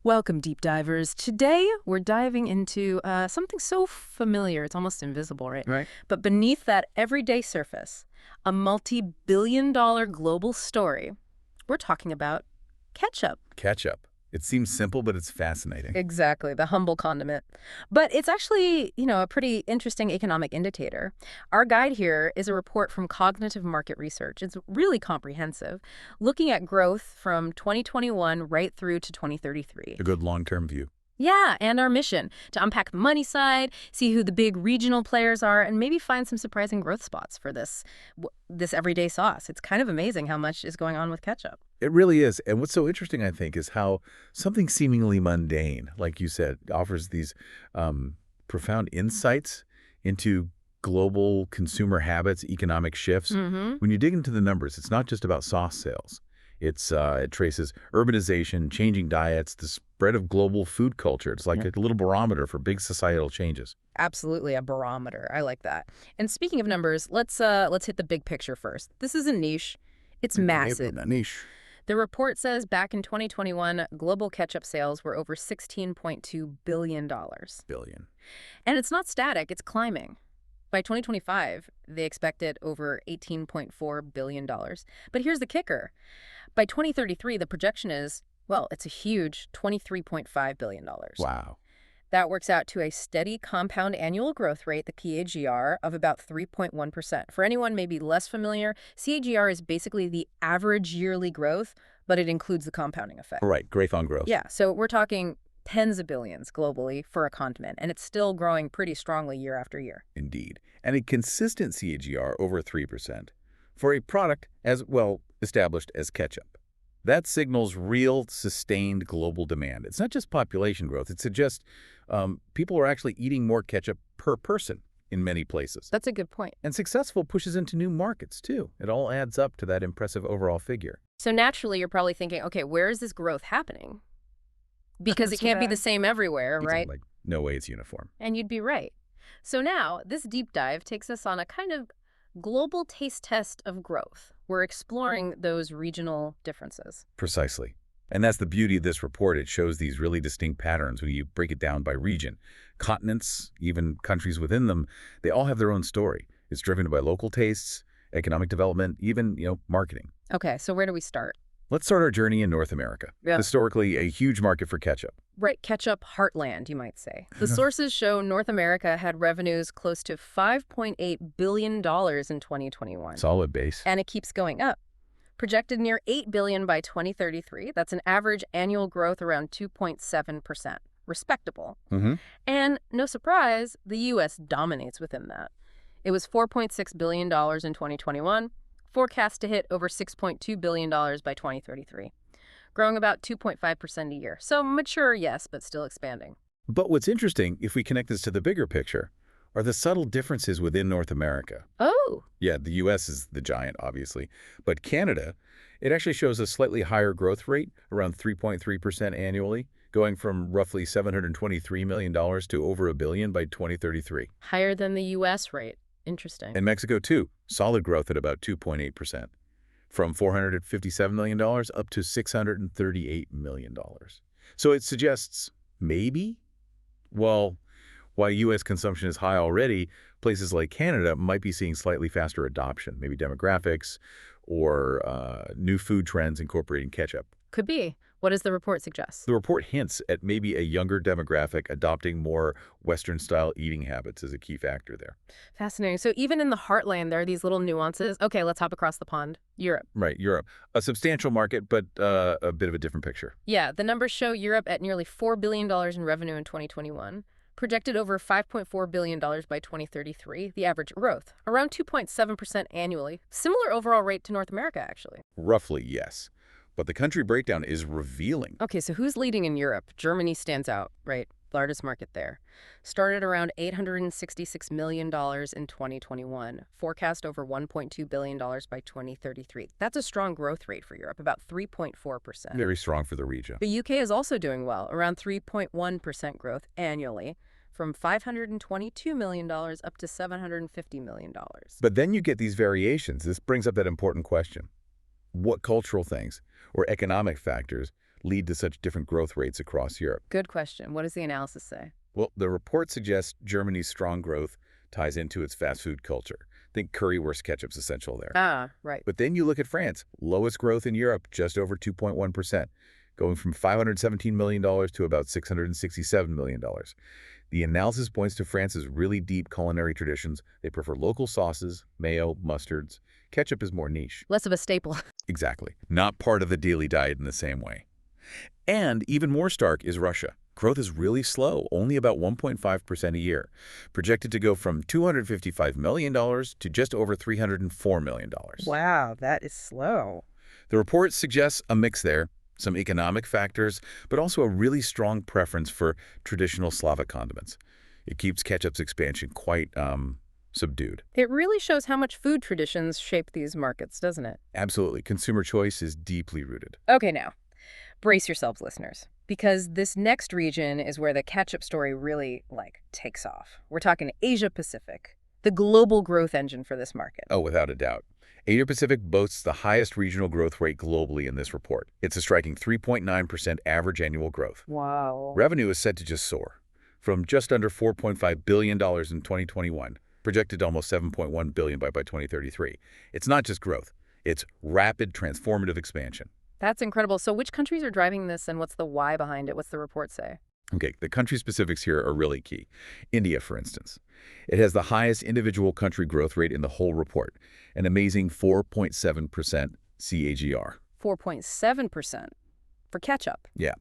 Welcome, deep divers. Today, we're diving into something so familiar, it's almost invisible, right? Right. But beneath that everyday surface, a multi-billion-dollar global story. We're talking about ketchup. Ketchup. It seems simple, but it's fascinating. Exactly, the humble condiment. But it's actually, a pretty interesting economic indicator. Our guide here is a report from Cognitive Market Research. It's really comprehensive, looking at growth from 2021 right through to 2033. A good long-term view. Yeah, and our mission to unpack the money side, see who the big regional players are, and maybe find some surprising growth spots for this everyday sauce. It's kind of amazing how much is going on with ketchup. It really is. And what's so interesting, I think, is how something seemingly mundane, like you said, offers these profound insights into global consumer habits, economic shifts. When you dig into the numbers, it's not just about sauce sales. It traces urbanization, changing diets, the spread of global food culture. It's like a little barometer for big societal changes. Absolutely, a barometer. I like that. And speaking of numbers, let's hit the big picture first. This is a niche. It's massive. Niche. The report says back in 2021, global ketchup sales were over $16.2 billion. Billion. And it's not static, it's climbing. By 2025, they expect it over $18.4 billion. But here's the kicker. By 2033, the projection is, well, it's a huge $23.5 billion. Wow. That works out to a steady compound annual growth rate, the CAGR, of about 3.1%. For anyone maybe less familiar, CAGR is basically the average yearly growth, but it includes the compounding effect. Right. Growth on growth. Yeah, so we're talking tens of billions globally for a condiment, and it's still growing pretty strongly year after year. Indeed. And a consistent CAGR over 3% for a product as well established as ketchup. That signals real, sustained global demand. It's not just population growth. It suggests people are actually eating more ketchup per person in many places. That's a good point. And successful pushes into new markets, too. It all adds up to that impressive overall figure. So naturally, you're probably thinking, okay, where is this growth happening? Because it can't be the same everywhere, right? Like, no way it's uniform. And you'd be right. So now, this deep dive takes us on a kind of global taste test of growth. We're exploring those regional differences. Precisely. And that's the beauty of this report. It shows these really distinct patterns when you break it down by region. Continents, even countries within them, they all have their own story. It's driven by local tastes, economic development, even, marketing. Okay, so where do we start? Let's start our journey in North America. Yeah. Historically, a huge market for ketchup. Right, ketchup heartland, you might say. The sources show North America had revenues close to $5.8 billion in 2021. Solid base. And it keeps going up. Projected near $8 billion by 2033. That's an average annual growth around 2.7%. Respectable. And no surprise, the U.S. dominates within that. It was $4.6 billion in 2021, forecast to hit over $6.2 billion by 2033, growing about 2.5% a year. So mature, yes, but still expanding. But what's interesting, if we connect this to the bigger picture, are the subtle differences within North America. Oh. Yeah, the U.S. is the giant, obviously. But Canada, it actually shows a slightly higher growth rate, around 3.3% annually, going from roughly $723 million to over $1 billion by 2033. Higher than the U.S. rate. Interesting. And Mexico, too, solid growth at about 2.8%, from $457 million up to $638 million. So it suggests maybe, well, while U.S. consumption is high already, places like Canada might be seeing slightly faster adoption, maybe demographics or new food trends incorporating ketchup. Could be. What does the report suggest? The report hints at maybe a younger demographic adopting more Western-style eating habits as a key factor there. Fascinating. So even in the heartland, there are these little nuances. Okay, let's hop across the pond. Europe. Right, Europe. A substantial market, but a bit of a different picture. Yeah, the numbers show Europe at nearly $4 billion in revenue in 2021. Projected over $5.4 billion by 2033, the average growth, around 2.7% annually. Similar overall rate to North America, actually. Roughly, yes. But the country breakdown is revealing. Okay, so who's leading in Europe? Germany stands out, right? Largest market there. Started around $866 million in 2021. Forecast over $1.2 billion by 2033. That's a strong growth rate for Europe, about 3.4%. Very strong for the region. The UK is also doing well, around 3.1% growth annually, from $522 million up to $750 million. But then you get these variations. This brings up that important question. What cultural things or economic factors lead to such different growth rates across Europe? Good question. What does the analysis say? Well, the report suggests Germany's strong growth ties into its fast food culture. Think currywurst ketchup's essential there. Ah, right. But then you look at France, lowest growth in Europe, just over 2.1%, going from $517 million to about $667 million. The analysis points to France's really deep culinary traditions. They prefer local sauces, mayo, mustards. Ketchup is more niche. Less of a staple. Exactly. Not part of the daily diet in the same way. And even more stark is Russia. Growth is really slow, only about 1.5% a year, projected to go from $255 million to just over $304 million. Wow, that is slow. The report suggests a mix there, some economic factors, but also a really strong preference for traditional Slavic condiments. It keeps ketchup's expansion quite subdued. It really shows how much food traditions shape these markets, doesn't it? Absolutely. Consumer choice is deeply rooted. Okay, now, brace yourselves, listeners, because this next region is where the ketchup story really, takes off. We're talking Asia Pacific, the global growth engine for this market. Oh, without a doubt. Asia-Pacific boasts the highest regional growth rate globally in this report. It's a striking 3.9% average annual growth. Wow. Revenue is set to just soar, from just under $4.5 billion in 2021, projected to almost $7.1 billion by 2033. It's not just growth. It's rapid, transformative expansion. That's incredible. So which countries are driving this, and what's the why behind it? What's the report say? Okay, the country specifics here are really key. India, for instance. It has the highest individual country growth rate in the whole report, an amazing 4.7% CAGR. 4.7% for ketchup. Yeah.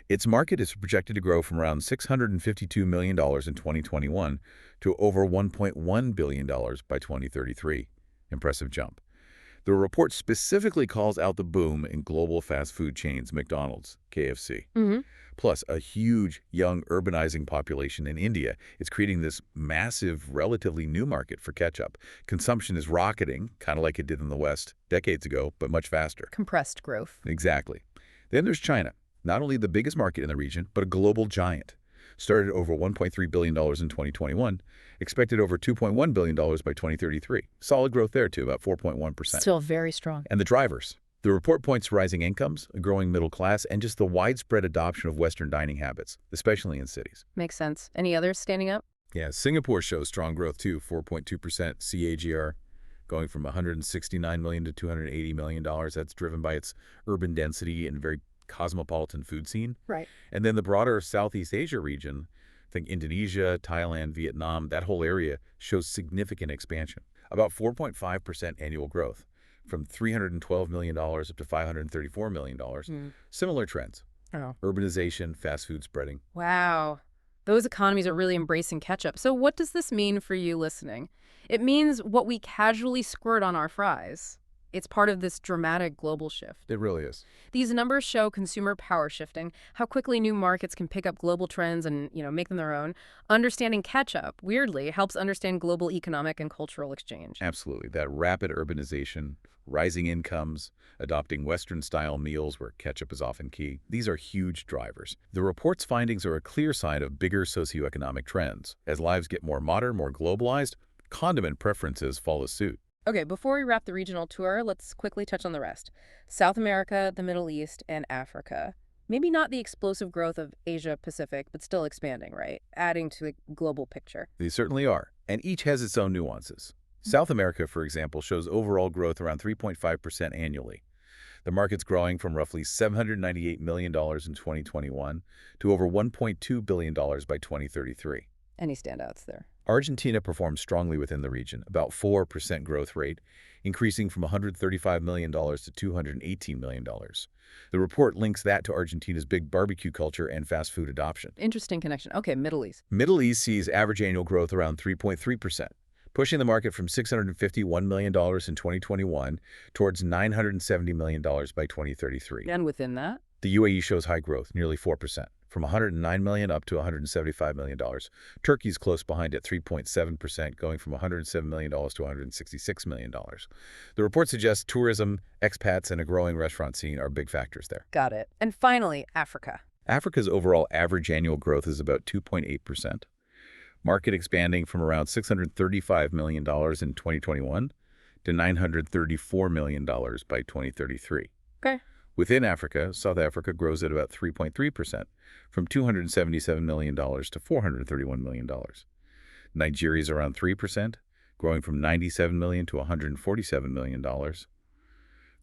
Its market is projected to grow from around $652 million in 2021 to over $1.1 billion by 2033. Impressive jump. The report specifically calls out the boom in global fast food chains, McDonald's, KFC. Plus, a huge, young, urbanizing population in India is creating this massive, relatively new market for ketchup. Consumption is rocketing, kind of like it did in the West decades ago, but much faster. Compressed growth. Exactly. Then there's China, not only the biggest market in the region, but a global giant. Started at over $1.3 billion in 2021, expected over $2.1 billion by 2033. Solid growth there, too, about 4.1%. Still very strong. And the drivers. The report points to rising incomes, a growing middle class, and just the widespread adoption of Western dining habits, especially in cities. Makes sense. Any others standing up? Yeah, Singapore shows strong growth too, 4.2% CAGR, going from $169 million to $280 million. That's driven by its urban density and very cosmopolitan food scene. Right. And then the broader Southeast Asia region, think Indonesia, Thailand, Vietnam, that whole area shows significant expansion, about 4.5% annual growth, from $312 million up to $534 million. Similar trends. Oh. Urbanization, fast food spreading. Wow. Those economies are really embracing ketchup. So what does this mean for you listening? It means what we casually squirt on our fries. It's part of this dramatic global shift. It really is. These numbers show consumer power shifting, how quickly new markets can pick up global trends and, make them their own. Understanding ketchup, weirdly, helps understand global economic and cultural exchange. Absolutely. That rapid urbanization, rising incomes, adopting Western-style meals where ketchup is often key. These are huge drivers. The report's findings are a clear sign of bigger socioeconomic trends. As lives get more modern, more globalized, condiment preferences follow suit. Okay, before we wrap the regional tour, let's quickly touch on the rest. South America, the Middle East, and Africa. Maybe not the explosive growth of Asia Pacific, but still expanding, right? Adding to the global picture. They certainly are, and each has its own nuances. South America, for example, shows overall growth around 3.5% annually. The market's growing from roughly $798 million in 2021 to over $1.2 billion by 2033. Any standouts there? Argentina performs strongly within the region, about 4% growth rate, increasing from $135 million to $218 million. The report links that to Argentina's big barbecue culture and fast food adoption. Interesting connection. Okay, Middle East. Middle East sees average annual growth around 3.3%, pushing the market from $651 million in 2021 towards $970 million by 2033. And within that? The UAE shows high growth, nearly 4%, from $109 million up to $175 million. Turkey's close behind at 3.7%, going from $107 million to $166 million. The report suggests tourism, expats, and a growing restaurant scene are big factors there. Got it. And finally, Africa. Africa's overall average annual growth is about 2.8%. Market expanding from around $635 million in 2021 to $934 million by 2033. Okay. Within Africa, South Africa grows at about 3.3%, from $277 million to $431 million. Nigeria's around 3%, growing from $97 million to $147 million.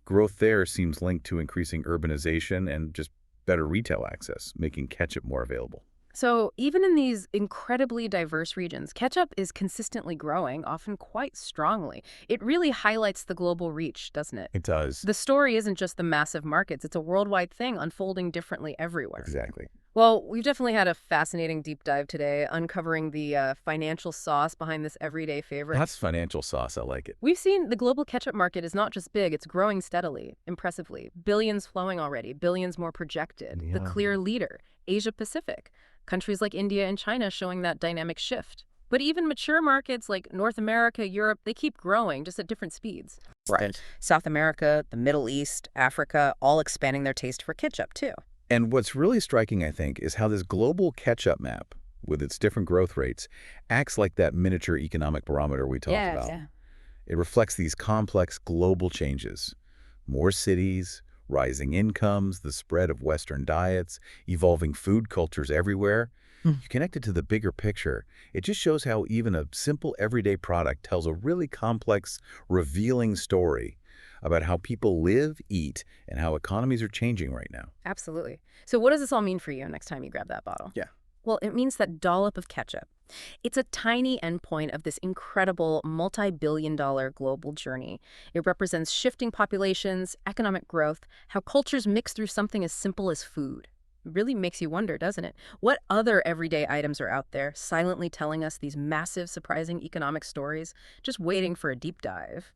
Growth there seems linked to increasing urbanization and just better retail access, making ketchup more available. So even in these incredibly diverse regions, ketchup is consistently growing, often quite strongly. It really highlights the global reach, doesn't it? It does. The story isn't just the massive markets, it's a worldwide thing unfolding differently everywhere. Exactly. Well, we've definitely had a fascinating deep dive today, uncovering the financial sauce behind this everyday favorite. That's financial sauce. I like it. We've seen the global ketchup market is not just big, it's growing steadily, impressively. Billions flowing already, billions more projected. The Yeah. clear leader, Asia Pacific. Countries like India and China showing that dynamic shift. But even mature markets like North America, Europe, they keep growing, just at different speeds. Right. South America, the Middle East, Africa, all expanding their taste for ketchup, too. And what's really striking, I think, is how this global ketchup map, with its different growth rates, acts like that miniature economic barometer we talked about. Yeah. It reflects these complex global changes. More cities, rising incomes, the spread of Western diets, evolving food cultures everywhere. You connect it to the bigger picture. It just shows how even a simple everyday product tells a really complex, revealing story about how people live, eat, and how economies are changing right now. Absolutely. So what does this all mean for you next time you grab that bottle? Yeah. Well, it means that dollop of ketchup. It's a tiny endpoint of this incredible multi-billion-dollar global journey. It represents shifting populations, economic growth, how cultures mix through something as simple as food. It really makes you wonder, doesn't it? What other everyday items are out there silently telling us these massive, surprising economic stories, just waiting for a deep dive?